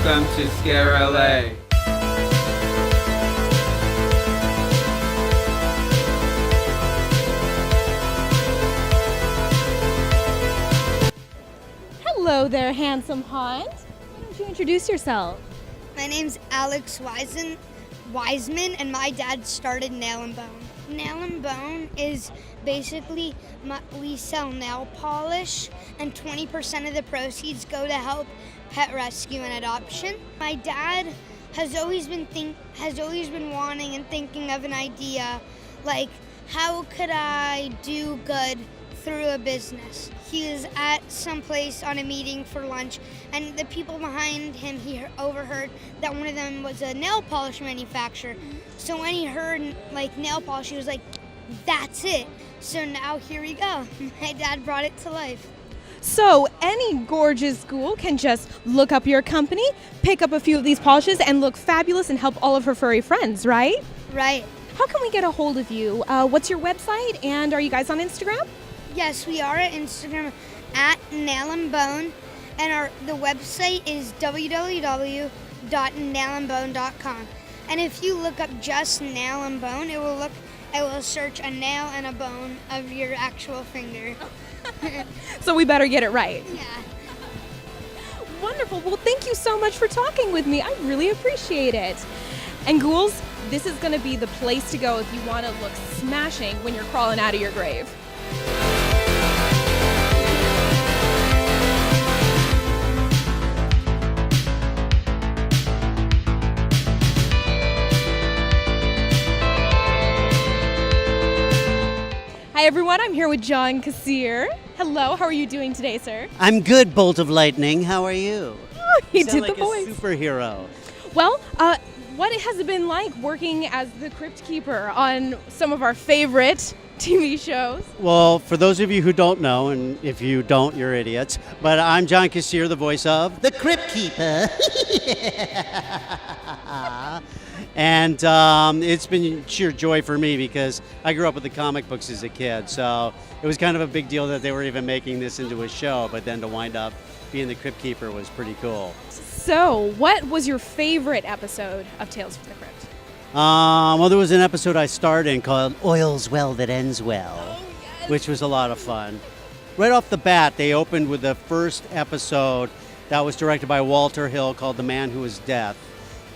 Welcome to Scare LA. Hello there, handsome Juan. Why don't you introduce yourself? My name's Alex Wiseman, and my dad started Nail and Bone. Nail and Bone is basically we sell nail polish, and 20% of the proceeds go to help pet rescue and adoption. My dad has always been wanting and thinking of an idea, like how could I do good through a business. He was at some place on a meeting for lunch, and the people behind him, he overheard that one of them was a nail polish manufacturer. So when he heard nail polish, he was like, that's it. So now here we go. My dad brought it to life. So any gorgeous ghoul can just look up your company, pick up a few of these polishes, and look fabulous and help all of her furry friends, right? Right. How can we get a hold of you? What's your website, and are you guys on Instagram? Yes, we are at Instagram at Nail and Bone, and the website is www.nailandbone.com. And if you look up just Nail and Bone, it will search a nail and a bone of your actual finger. So we better get it right. Yeah. Wonderful. Well, thank you so much for talking with me. I really appreciate it. And ghouls, this is going to be the place to go if you want to look smashing when you're crawling out of your grave. Hi everyone, I'm here with John Kassir. Hello, how are you doing today, sir? I'm good, Bolta Lightning. How are you? Oh, he Sound did like the voice. a superhero. Well, what has it been like working as the Crypt Keeper on some of our favorite TV shows? Well, for those of you who don't know, and if you don't, you're idiots, but I'm John Kassir, the voice of the Crypt Keeper. And it's been sheer joy for me because I grew up with the comic books as a kid, so it was kind of a big deal that they were even making this into a show, but then to wind up being the Crypt Keeper was pretty cool. So, what was your favorite episode of Tales from the Crypt? Well, there was an episode I starred in called Oil's Well That Ends Well, which was a lot of fun. Right off the bat, they opened with the first episode that was directed by Walter Hill called The Man Who Was Death,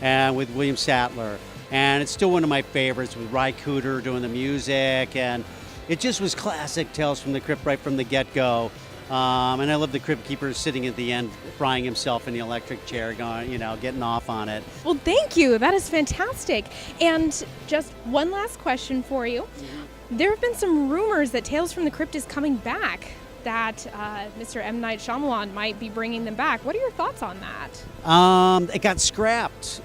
and with William Sattler. And it's still one of my favorites with Ry Cooder doing the music, and it just was classic Tales from the Crypt right from the get-go. And I love the Crypt Keeper sitting at the end, frying himself in the electric chair, going, getting off on it. Well, thank you. That is fantastic. And just one last question for you. There have been some rumors that Tales from the Crypt is coming back, that Mr. M. Night Shyamalan might be bringing them back. What are your thoughts on that? It got scrapped.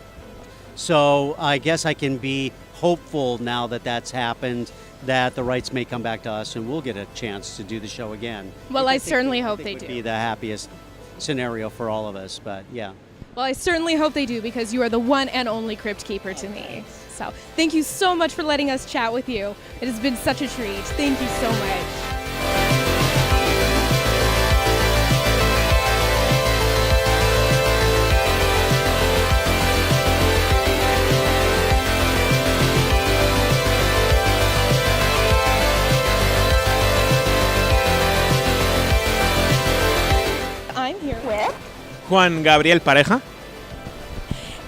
So I guess I can be hopeful now that that's happened, that the rights may come back to us and we'll get a chance to do the show again. Well, I certainly hope they do. It would be the happiest scenario for all of us, but yeah. Well, I certainly hope they do, because you are the one and only Crypt Keeper to me. So thank you so much for letting us chat with you. It has been such a treat. Thank you so much. Juan Gabriel Pareja.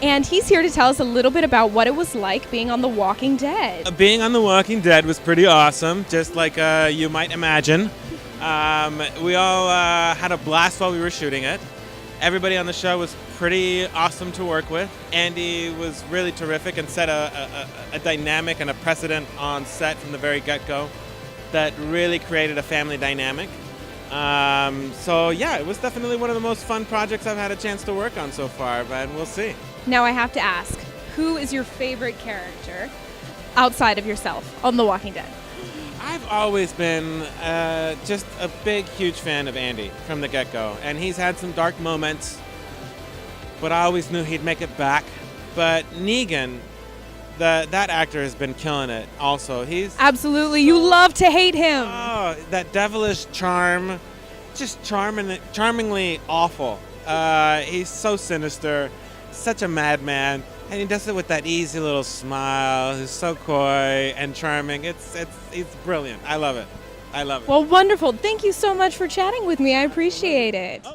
And he's here to tell us a little bit about what it was like being on The Walking Dead. Being on The Walking Dead was pretty awesome, just like you might imagine. We all had a blast while we were shooting it. Everybody on the show was pretty awesome to work with. Andy was really terrific and set a dynamic and a precedent on set from the very get-go that really created a family dynamic. So yeah, it was definitely one of the most fun projects I've had a chance to work on so far, but we'll see. Now I have to ask, who is your favorite character outside of yourself on The Walking Dead? I've always been just a big, huge fan of Andy from the get-go, and he's had some dark moments, but I always knew he'd make it back. But Negan, that actor has been killing it also. He's absolutely, you love to hate him. Oh, that devilish charm, just charmingly awful. He's so sinister, such a madman, and he does it with that easy little smile. He's so coy and charming. It's brilliant. I love it. I love it. Well, wonderful. Thank you so much for chatting with me. I appreciate it.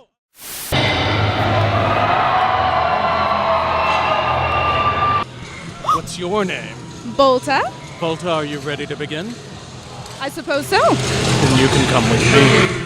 What's your name? Bolta, Bolta, are you ready to begin? I suppose so. Then you can come with me.